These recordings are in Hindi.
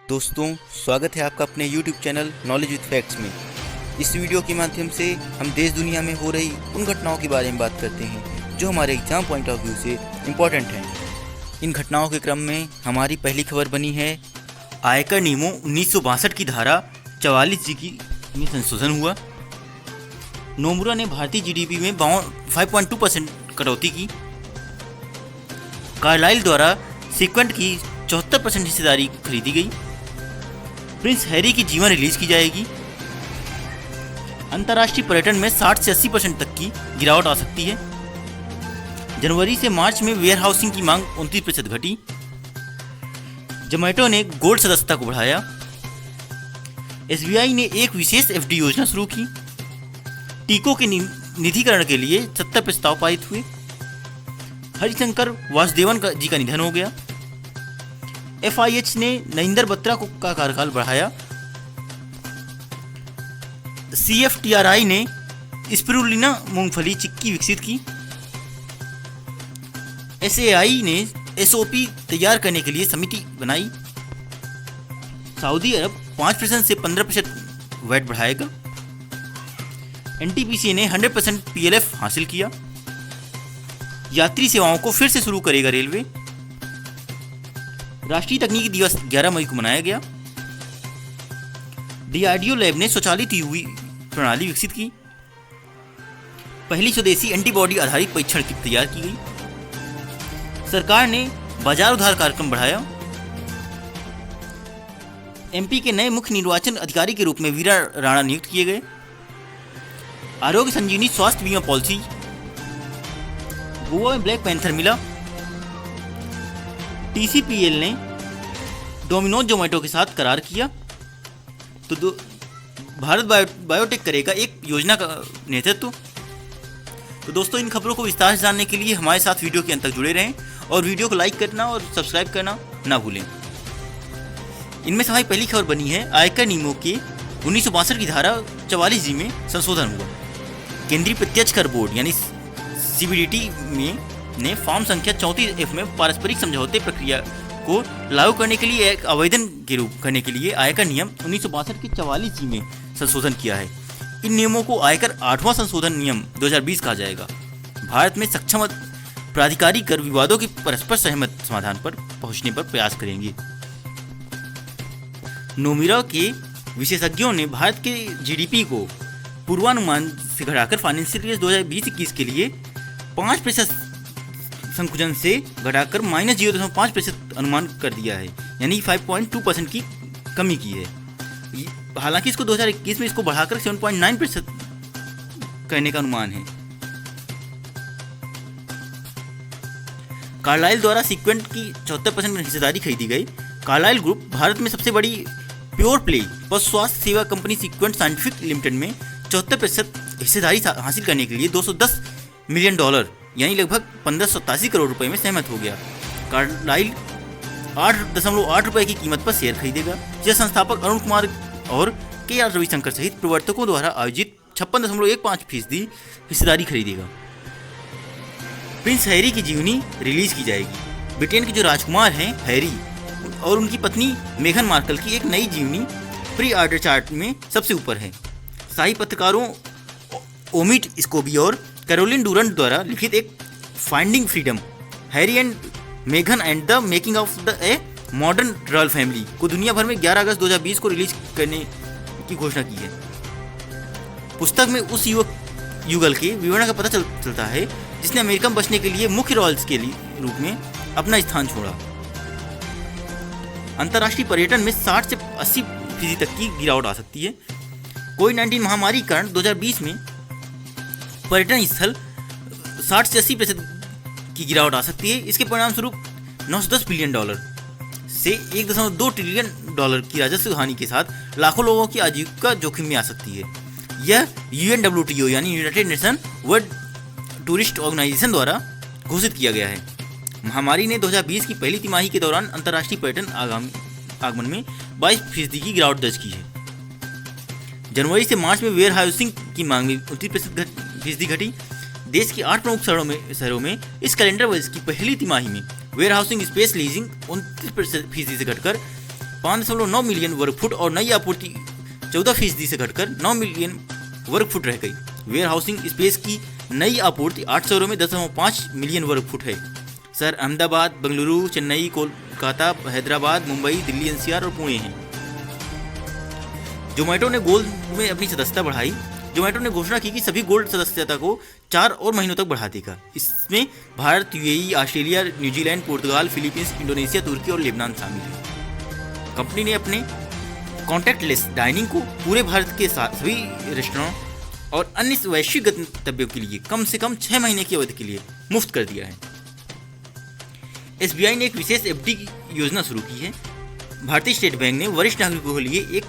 दोस्तों, स्वागत है आपका अपने YouTube channel knowledge with facts में। इस वीडियो के माध्यम से हम देश दुनिया में हो रही उन घटनाओं के बारे में बात करते हैं जो हमारे एग्जाम पॉइंट ऑफ व्यू से इम्पोर्टेंट हैं। इन घटनाओं के क्रम में हमारी पहली खबर बनी है आयकर नियमों 1962 की धारा 44G में संशोधन हुआ। नोमुरा ने भारतीय GDP में 5.2% कटौती की। कार्लाइल द्वारा सीक्वेंट की 74% हिस्सेदारी खरीदी गई। प्रिंस हैरी की जीवन रिलीज की जाएगी। अंतर्राष्ट्रीय पर्यटन में 60 से 80% तक की गिरावट आ सकती है। जनवरी से मार्च में वेयर हाउसिंग की मांग 29% घटी। जोमैटो ने गोल्ड सदस्यता को बढ़ाया। SBI ने एक विशेष FD योजना शुरू की। टीकों के निधिकरण के लिए 70 प्रस्ताव पारित हुए। हरिशंकर वासुदेवन जी का निधन हो गया। FIH ने नरेंद्र बत्रा का कार्यकाल बढ़ाया। CFTRI ने स्पिरुलिना मूंगफली चिक्की विकसित की। SAI ने SOP तैयार करने के लिए समिति बनाई। सऊदी अरब 5% से 15% वैट बढ़ाएगा। NTPC ने 100% PLF हासिल किया। यात्री सेवाओं को फिर से शुरू करेगा रेलवे। राष्ट्रीय तकनीकी दिवस 11 मई को मनाया गया। DRDO लैब ने स्वचालित UV प्रणाली विकसित की। पहली स्वदेशी एंटीबॉडी आधारित परीक्षण किट तैयार की गई। सरकार ने बाजार उधार कार्यक्रम बढ़ाया। MP के नए मुख्य निर्वाचन अधिकारी के रूप में वीरा राणा नियुक्त किए गए। आरोग्य संजीवनी स्वास्थ्य बीमा पॉलिसी। गोवा में ब्लैक पैंथर मिला। TCPL ने डोमिनोज जोमैटो के साथ करार किया। तो भारत बायोटेक करेगा एक योजना का नेतृत्व। तो दोस्तों, इन खबरों को विस्तार से जानने के लिए हमारे साथ वीडियो के अंत तक जुड़े रहें और वीडियो को लाइक करना और सब्सक्राइब करना ना भूलें। इनमें से हमारी पहली खबर बनी है आयकर नियमों के 1962 की धारा 44G में संशोधन हुआ। केंद्रीय प्रत्यक्ष कर बोर्ड यानी CBDT ने फॉर्म संख्या 34F में पारस्परिक समझौते प्रक्रिया को लागू करने के लिए एक आवेदन के रूप करने के लिए आयकर नियम 1962 के 44G में संशोधन किया है। इन नियमों को आयकर 8वां संशोधन नियम 2020 कहा जाएगा। भारत में सक्षम प्राधिकारी कर विवादों के परस्पर सहमत समाधान पर पहुंचने पर प्रयास करेंगे। नोमुरा के विशेषज्ञों ने भारत के GDP को पूर्वानुमान से घटाकर फाइनेंशियल ईयर 2020-21 के लिए 5% संकुचन से घटाकर -0.5% अनुमान कर दिया है, यानी 5.2% की कमी की है। हालांकि इसको 2021 में इसको बढ़ाकर 7.9% करने का अनुमान है। कार्लाइल द्वारा सीक्वेंट की 74% हिस्सेदारी खरीदी गई। कार्लाइल ग्रुप भारत में सबसे बड़ी प्योर प्ले पशु स्वास्थ्य सेवा कंपनी सीक्वेंट साइंटिफिक लिमिटेड में 74% हिस्सेदारी हासिल करने के लिए $210 मिलियन यानी लगभग 1587 करोड़ रुपए में सहमत हो गया। कार्लाइल 8.8 रुपए की कीमत पर शेयर खरीदेगा। यह संस्थापक अरुण कुमार और KR रविशंकर सहित प्रवर्तकों द्वारा आयोजित 56.15% हिस्सेदारी खरीदेगा। प्रिंस हैरी की जीवनी रिलीज की जाएगी। ब्रिटेन के जो राजकुमार हैं हैरी और उनकी पत्नी मेघन मार्कल की एक नई जीवनी प्री ऑर्डर चार्ट में सबसे ऊपर है। शाही पत्रकारों ओमिट स्कोबी और कैरोलिन डूरंट द्वारा लिखित एक फाइंडिंग फ्रीडम हैरी एंड मेघन and the making of the a modern royal family को दुनिया भर में 11 अगस्त 2020 को रिलीज करने की घोषणा की है। पुस्तक में उस युगल के विवरण का पता चलता है जिसने अमेरिका में बचने के लिए मुख्य रॉयल्स के रूप में अपना स्थान छोड़ा। अंतर्राष्ट्रीय पर्यटन में 60 से 80% तक की गिरावट आ सकती है। कोविड-19 महामारी के कारण 2020 में पर्यटन स्थल 60 से 80% की गिरावट आ सकती है। इसके परिणाम स्वरूप $910 बिलियन से $1.2 ट्रिलियन की राजस्व हानि के साथ लाखों लोगों की आजीविका जोखिम में आ सकती है। यह UNWTO यानी United Nation World Tourist Organization द्वारा घोषित किया गया है। महामारी ने 2020 की पहली तिमाही के दौरान अंतर्राष्ट्रीय पर्यटन आगमन में 22% की गिरावट दर्ज की है। जनवरी से मार्च में वेयर हाउसिंग की मांग में 29% घटी। देश के 8 प्रमुख शहरों में इस कैलेंडर वर्ष की पहली तिमाही में वेयर हाउसिंग स्पेस लीजिंग 29% से घटकर 5.9 मिलियन वर्ग फुट और नई आपूर्ति 14% से घटकर 9 मिलियन वर्ग फुट रह गई। वेयर हाउसिंग स्पेस की नई आपूर्ति 8 शहरों में 10.5 मिलियन वर्ग फुट है। शहर अहमदाबाद, बेंगलुरु, चेन्नई, कोलकाता, हैदराबाद, मुंबई, दिल्ली एनसीआर और पुणे हैं। जोमेटो ने गोल्ड में अपनी सदस्यता बढ़ाई। जोमेटो ने घोषणा की कि सभी गोल्ड सदस्यता को 4 और महीनों तक बढ़ा देगा। इसमें भारत, यूएई, ऑस्ट्रेलिया, न्यूजीलैंड, पुर्तगाल, फिलीपींस, इंडोनेशिया, तुर्की और लेबनान शामिल है। कंपनी ने अपने कॉन्टैक्टलेस डाइनिंग को पूरे भारत के सभी रेस्टोरेंट और अन्य वैश्विक गंतव्यों के लिए कम से कम 6 महीने की अवधि के लिए मुफ्त कर दिया है। एसबीआई ने एक विशेष एफडी योजना शुरू की है। भारतीय स्टेट बैंक ने वरिष्ठ नागरिकों के लिए एक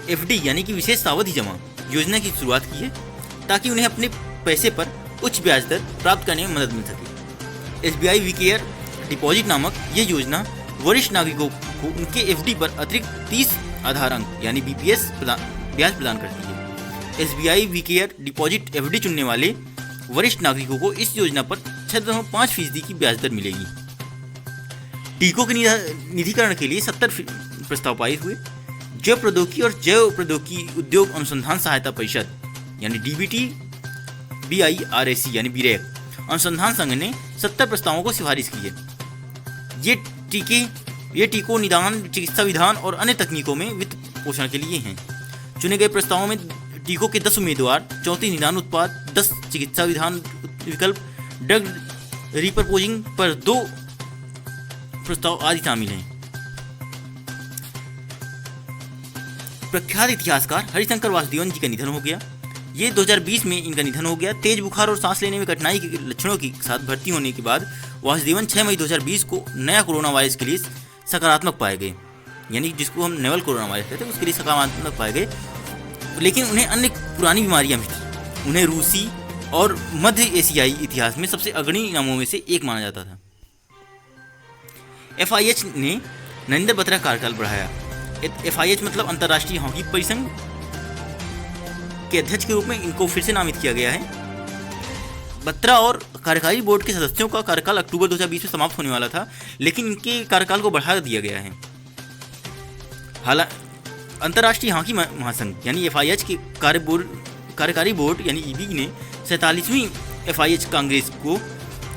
एफडी यानी कि विशेष सावधि जमा योजना की शुरुआत की है, ताकि उन्हें अपने पैसे पर उच्च ब्याज दर प्राप्त करने में मदद मिल सके। एसबीआई वी केयर डिपॉजिट नामक ये योजना वरिष्ठ नागरिकों को उनके एफडी पर अतिरिक्त 30 आधार अंक यानी बीपीएस ब्याज प्रदान करती है। SBI We Care deposit FD चुनने वाले वरिष्ठ नागरिकों को इस योजना पर 6.5% की ब्याज दर मिलेगी। टीकों के निधिकरण के लिए 70 प्रस्ताव पारित हुए। जैव प्रौद्योगिकी और जैव प्रौद्योगिकी उद्योग अनुसंधान सहायता परिषद यानी डीबीटी बीआईआरएसी यानी बीरेक अनुसंधान संघ ने 70 प्रस्तावों को सिफारिश की है। ये टीकों निदान, चिकित्सा विधान और अन्य तकनीकों में वित्त पोषण के लिए हैं। चुने गए प्रस्तावों में टीकों के 10 उम्मीदवार, 34 निदान उत्पाद, 10 चिकित्सा विधान विकल्प, ड्रग रिप्रपोजिंग पर 2 प्रस्ताव आदि शामिल हैं। प्रख्यात इतिहासकार हरिशंकर वासुदेवन जी का निधन हो गया। ये 2020 में इनका निधन हो गया। तेज बुखार और सांस लेने में कठिनाई के लक्षणों के साथ भर्ती होने के बाद वासुदेवन 6 मई 2020 को नया कोरोना वायरस के लिए सकारात्मक पाए गए, यानी जिसको हम नोवेल कोरोना वायरस कहते हैं, उसके लिए सकारात्मक पाए गए। लेकिन उन्हें अन्य पुरानी बीमारियां भी थी। उन्हें रूसी और मध्य एशियाई इतिहास में सबसे अग्रणी नामों में से एक माना जाता था। FIH ने नरेंद्र बत्रा का कार्यकाल बढ़ाया। FIH मतलब अंतर्राष्ट्रीय हॉकी परिसंघ के अध्यक्ष के रूप में इनको फिर से नामित किया गया है। बत्रा और कार्यकारी बोर्ड के सदस्यों का कार्यकाल अक्टूबर 2020 में समाप्त होने वाला था, लेकिन इनके कार्यकाल को बढ़ा दिया गया है। हालांकि अंतर्राष्ट्रीय हॉकी महासंघ यानी FIH के कार्यकारी बोर्ड यानी EB ने 47वीं FIH कांग्रेस को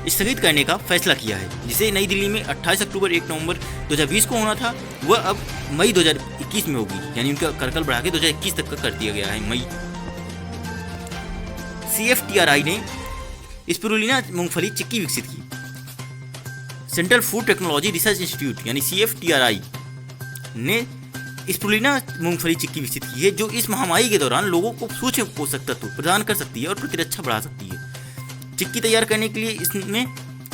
स्थगित करने का फैसला किया है, जिसे नई दिल्ली में 28 अक्टूबर 1 नवंबर 2020 को होना था, वह अब मई 2021 में होगी, यानी उनका कार्यकाल बढ़ा के 2021 तक का कर दिया गया है मई। CFTRI ने स्पिरुलिना मूंगफली चिक्की विकसित की। Central food technology research institute यानी CFTRI ने स्पिरुलिना मूंगफली चिक्की विकसित की है, जो इस महामारी के दौरान लोगों को सूक्ष्म पोषक तत्व प्रदान कर सकती है और प्रतिरक्षा बढ़ा सकती है। चिक्की तैयार करने के लिए इसमें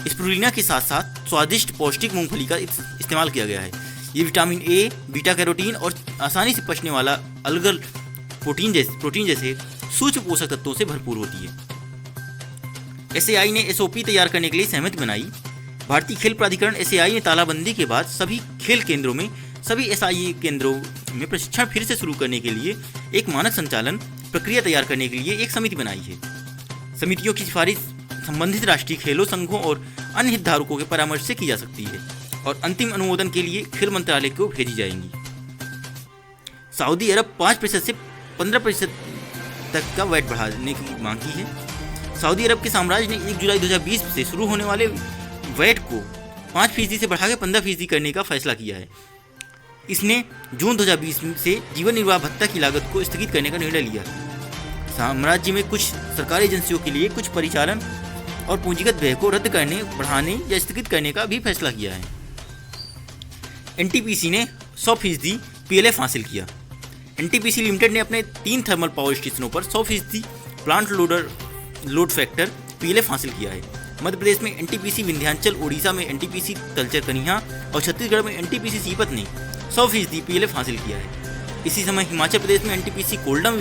स्पिरुलिना के साथ साथ स्वादिष्ट पौष्टिक मूंगफली का इस्तेमाल किया गया है। ये विटामिन A, बीटा कैरोटीन और आसानी से पचने वाला अलगल प्रोटीन जैसे सूक्ष्म पोषक तत्वों से भरपूर होती है। SAI ने SOP तैयार करने के लिए सहमति बनाई। भारतीय खेल प्राधिकरण SAI ने तालाबंदी के बाद सभी खेल केंद्रों में सभी SIA केंद्रों में प्रशिक्षण फिर से शुरू करने के लिए एक मानक संचालन प्रक्रिया तैयार करने के लिए एक समिति बनाई है। समितियों की सिफारिश संबंधित राष्ट्रीय खेलों संघों और अन्य हितधारकों के परामर्श से की जा सकती है और अंतिम अनुमोदन के लिए खेल मंत्रालय को भेजी जाएंगी। सऊदी अरब 5% से 15% तक का वैट बढ़ाने की मांग की है। सऊदी अरब के साम्राज्य ने 1 जुलाई 2020 से शुरू होने वाले वैट को 5% से बढ़ाकर 15% करने का फैसला किया है। इसने जून 2020 से जीवन निर्वाह भत्ता की लागत को स्थगित करने का निर्णय लिया। साम्राज्य में कुछ सरकारी एजेंसियों के लिए कुछ परिचालन और पूंजीगत व्यय को रद्द करने, बढ़ाने या स्थगित करने का भी फैसला किया है। NTPC ने 100% PLF हासिल किया। NTPC लिमिटेड ने अपने 3 थर्मल पावर स्टेशनों पर 100% प्लांट लोड फैक्टर PLF हासिल किया है। मध्य प्रदेश में NTPC विंध्याचल, ओडिशा में NTPC तलचर कन्हा और छत्तीसगढ़ में NTPC सीपत ने 100% PLF हासिल किया है। इसी समय हिमाचल प्रदेश में NTPC कोल्डम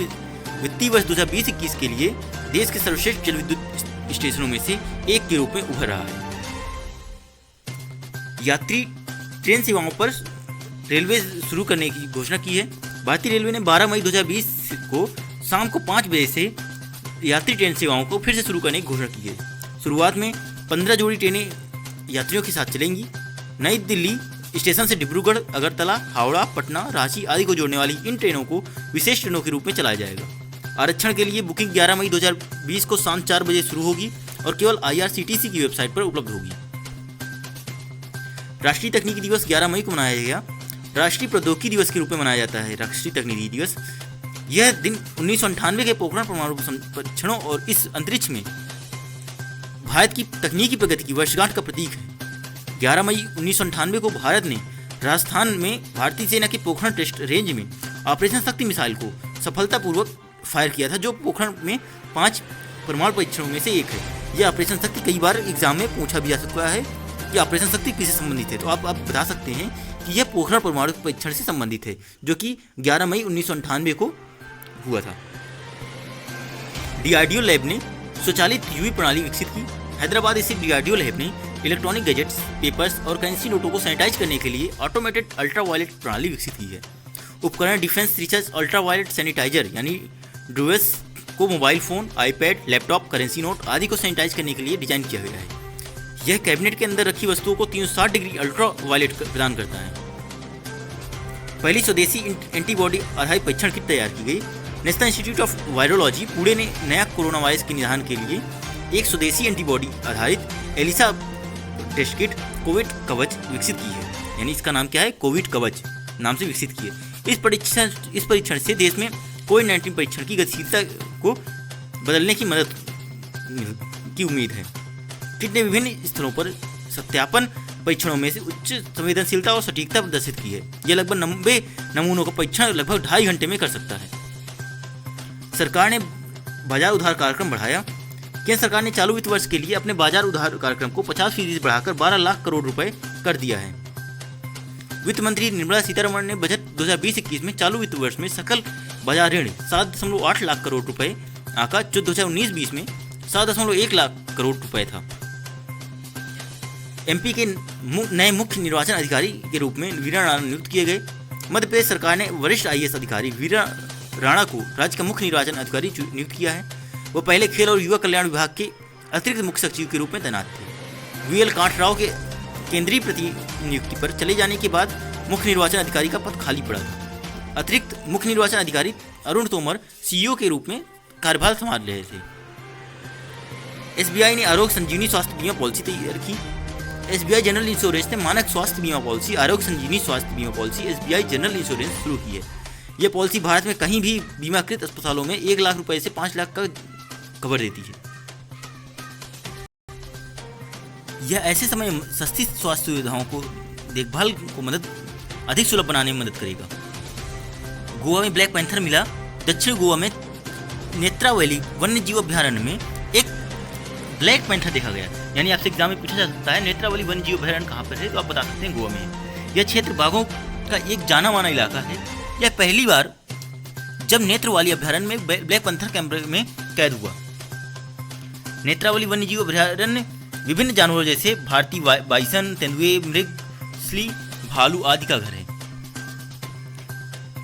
वित्तीय वर्ष 2020-21 के लिए देश के सर्वश्रेष्ठ जल विद्युत स्टेशनों में से एक के रूप में उभर रहा है। यात्री ट्रेन सेवाओं पर रेलवे शुरू करने की घोषणा की है। भारतीय रेलवे ने 12 मई 2020 को शाम को 5 बजे से यात्री ट्रेन सेवाओं को फिर से शुरू करने की घोषणा की है। शुरुआत में 15 जोड़ी ट्रेनें यात्रियों के साथ चलेंगी। नई दिल्ली स्टेशन से डिब्रूगढ़, अगरतला, हावड़ा, पटना, रांची आदि को जोड़ने वाली इन ट्रेनों को विशेष ट्रेनों के रूप में चलाया जाएगा। आरक्षण के लिए बुकिंग 11 मई 2020 को शाम 4 बजे शुरू होगी और केवल IRCTC की वेबसाइट पर उपलब्ध होगी। राष्ट्रीय तकनीकी दिवस 11 मई को मनाया गया। राष्ट्रीय प्रौद्योगिकी दिवस के रूप में मनाया जाता है राष्ट्रीय तकनीकी दिवस। यह दिन 1998 के पोखरण परमाणु परीक्षणों और इस अंतरिक्ष में भारत की तकनीकी प्रगति की वर्षगांठ का प्रतीक है। 11 मई 1998 को भारत ने राजस्थान में भारतीय सेना के पोखरण टेस्ट रेंज में ऑपरेशन शक्ति मिसाइल को सफलतापूर्वक फायर किया था, जो पोखरण में 5 परमाणु परीक्षणों में से एक है। यह ऑपरेशन शक्ति कई बार एग्जाम में पूछा भी जा सकता है कि ऑपरेशन शक्ति किससे संबंधित है, तो आप बता सकते हैं कि यह पोखरण परमाणु परीक्षण से संबंधित है, जो कि 11 मई 1998 को हुआ था। DRDO लैब ने स्वचालित UV प्रणाली विकसित की। हैदराबाद स्थित DRDO लैब ने इलेक्ट्रॉनिक गैजेट्स, पेपर्स और करेंसी नोटों को सैनिटाइज करने के लिए ऑटोमेटेड अल्ट्रावायलेट प्रणाली विकसित की है। उपकरण डिफेंस रिसर्च अल्ट्रावायलेट सैनिटाइजर यानी DRUES को mobile phone, iPad, laptop, currency note आदि को सैनिटाइज करने के लिए डिजाइन किया गया है। यह कैबिनेट के अंदर रखी वस्तुओं को 360 डिग्री अल्ट्रावायलेट प्रदान करता है। पहली स्वदेशी एंटीबॉडी आधारित परीक्षण किट तैयार की गई। National institute of virology Pune ने नया कोरोना वायरस के निदान के लिए एक स्वदेशी एंटीबॉडी आधारित एलिसा टेस्ट किट कोविड कवच विकसित की है। यानी इसका नाम क्या है, कोविड कवच नाम से विकसित की है। इस परीक्षण से देश में कोविड-19 परीक्षण की गतिशीलता को बदलने की मदद की उम्मीद है। किट ने विभिन्न स्तरों पर सत्यापन परीक्षणों में से उच्च संवेदनशीलता और सटीकता प्रदर्शित की है। यह लगभग 90 नमूनों का परीक्षण लगभग 2.5 घंटे में कर सकता है। सरकार ने बाजार उधार कार्यक्रम बढ़ाया। केंद्र सरकार ने चालू वित्त वर्ष के लिए अपने बाजार उधार कार्यक्रम को 50% बढ़ाकर 12 लाख करोड़ रुपए कर दिया है। वित्त मंत्री निर्मला सीतारमण ने बजट 2020-21 में चालू वित्त वर्ष में सकल बाजार ऋण 7.8 लाख करोड़ रुपए आका, जो 2019-20 में 7.1 लाख करोड़ रुपए था। MP के नए मुख्य निर्वाचन अधिकारी के रूप में वीरा राणा नियुक्त किए गए। मध्य प्रदेश सरकार ने वरिष्ठ IAS अधिकारी वीरा राणा को राज्य का मुख्य निर्वाचन अधिकारी नियुक्त किया है। वो पहले खेल और युवा कल्याण विभाग के अतिरिक्त मुख्य सचिव के रूप में तैनात थे। VL कांठराव के केंद्रीय प्रतिनियुक्ति पर चले जाने के बाद मुख्य निर्वाचन अधिकारी का पद खाली पड़ा था। अतिरिक्त मुख्य निर्वाचन अधिकारी अरुण तोमर CEO के रूप में कार्यभार संभाल रहे थे। SBI ने आरोग्य संजीवनी स्वास्थ्य बीमा पॉलिसी तैयार की। SBI जनरल इंश्योरेंस ने मानक स्वास्थ्य बीमा पॉलिसी आरोग्य संजीवनी स्वास्थ्य बीमा पॉलिसी SBI जनरल इंश्योरेंस शुरू की है। यह पॉलिसी भारत में कहीं भी बीमाकृत अस्पतालों में 1 लाख रुपए से 5 लाख का कवर देती है। यह ऐसे समय सस्ती स्वास्थ्य सुविधाओं को देखभाल को अधिक सुलभ बनाने में मदद करेगा। गोवा में ब्लैक पैंथर मिला। दक्षिण गोवा में नेत्रावली वन्यजीव अभ्यारण्य में एक ब्लैक पैंथर देखा गया। यानी आपसे एग्जाम में पूछा जा सकता है नेत्रावली वन्यजीव अभ्यारण्य कहाँ पर है, तो आप बता सकते हैं गोवा में है। यह क्षेत्र बाघों का एक जाना माना इलाका है। यह पहली बार जब नेत्रावली अभ्यारण्य में ब्लैक पैंथर कैमरे में कैद हुआ। नेत्रावली वन्यजीव अभ्यारण्य विभिन्न जानवरों जैसे भारतीय बाइसन, तेंदुए, मृग, स्ली, भालू आदि का घर है।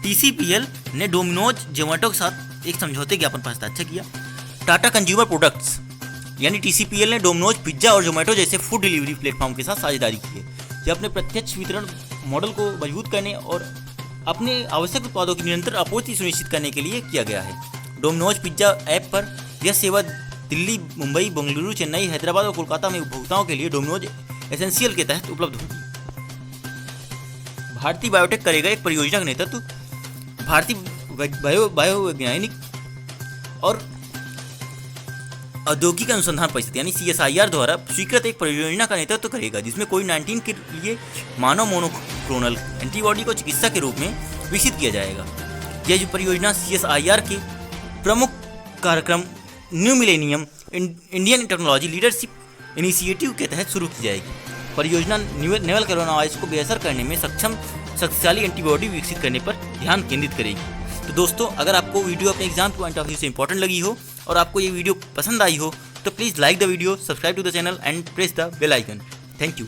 TCPL ने डोमिनोज जोमेटो के साथ एक समझौते ज्ञापन पर हस्ताक्षर किया। टाटा कंज्यूमर प्रोडक्ट्स यानी TCPL ने डोमिनोज, पिज्जा और जोमेटो जैसे फूड डिलीवरी प्लेटफॉर्म के साथ साझेदारी की है। यह अपने प्रत्यक्ष वितरण मॉडल को मजबूत करने और अपने आवश्यक उत्पादों की निरंतर आपूर्ति सुनिश्चित करने के लिए किया गया है। डोमिनोज पिज्जा ऐप पर यह सेवा दिल्ली, मुंबई, बेंगलुरु, चेन्नई, हैदराबाद और कोलकाता में उपभोक्ताओं के लिए डोमिनोज एसेंशियल के तहत उपलब्ध होगी। भारतीय बायोटेक करेगा एक परियोजना का नेतृत्व। भारतीय बायोवैज्ञानिक और औद्योगिक अनुसंधान परिषद यानी CSIR द्वारा स्वीकृत एक परियोजना का नेतृत्व करेगा, जिसमें कोविड-19 के लिए मानव मोनोक्लोनल एंटीबॉडी को चिकित्सा के रूप में विकसित किया जाएगा। यह परियोजना CSIR के प्रमुख कार्यक्रम new millennium Indian technology leadership initiative के तहत शुरू की जाएगी। परियोजना नोवेल कोरोना वायरस को बेअसर करने में सक्षम शक्तिशाली एंटीबॉडी विकसित करने पर ध्यान केंद्रित करेगी। तो दोस्तों, अगर आपको वीडियो अपने एग्जाम पॉइंट ऑफ व्यू से इंपॉर्टेंट लगी हो और आपको ये वीडियो पसंद आई हो तो please like the video, subscribe to the channel and press the bell icon. Thank you.